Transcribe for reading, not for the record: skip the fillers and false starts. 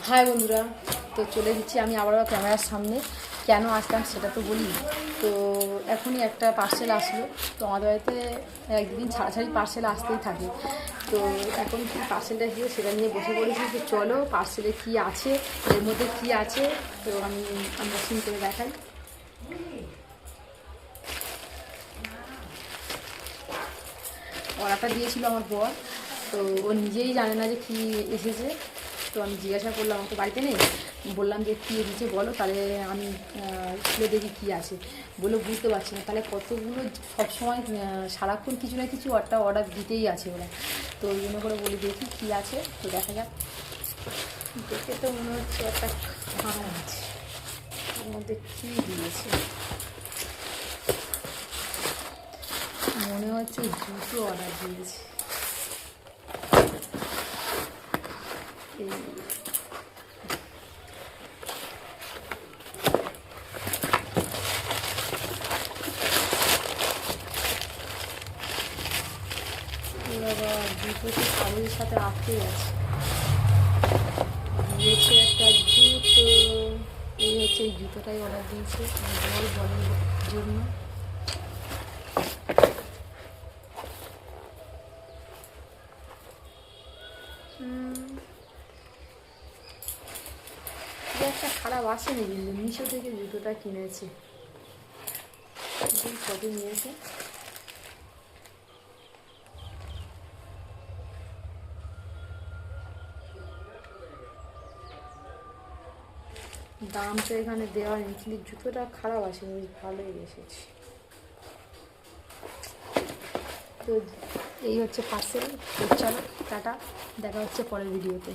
High বন্ধুরা, তো চলে এসেছি আমি আবারও ক্যামেরার সামনে। কেন আসলাম সেটা তো বলি। তো এখনই একটা পার্সেল আসলো। তো আমাদের বাড়িতে একদিন ছাড়া ছাড়ি পার্সেল আসতেই থাকে। তো এখন কি পার্সেলটা এসেছে সেটা নিয়ে বসে পড়েছি। তো চলো পার্সেলে কী আছে, এর মধ্যে কী আছে তো আমি আনবক্সিং করে দেখাই। অর্ডারটা দিয়েছিল আমার বর, তো ও নিজেই জানে না যে কী এসেছে। তো আমি জিজ্ঞাসা করলাম, আমাকে বাড়িতে নেই, বললাম যে কী এসেছে বলো, তাহলে আমি খুলে দেখি কী আছে। বলে বুঝতে পারছি না, তাহলে কতগুলো সবসময় সারাক্ষণ কিছু না কিছু অর্ডার দিতেই আছে ওরা। তো ওই জন্য করে বলি দেখি কী আছে। তো দেখা যাক। দেখে তো মনে হচ্ছে একটা খাম আছে, ওর মধ্যে কী দিয়েছে মনে হচ্ছে জুতো অর্ডার দিয়েছে। বাবা, জুতো তো কাগজের সাথে আটকে আছে। দিয়েছে একটা জুতো। এই হচ্ছে এই জুতোটাই অর্ডার দিয়েছে বল বলের জন্য। একটা খারাপ আসেনি, কিন্তু মিশো থেকে জুতোটা কিনেছে। কত নিয়েছে, দাম তো এখানে দেওয়া নেই, কিন্তু জুতোটা খারাপ আসেনি, বেশ ভালোই এসেছে। তো এই হচ্ছে পার্সেল। চলো টাটা, দেখা হচ্ছে পরের ভিডিওতে।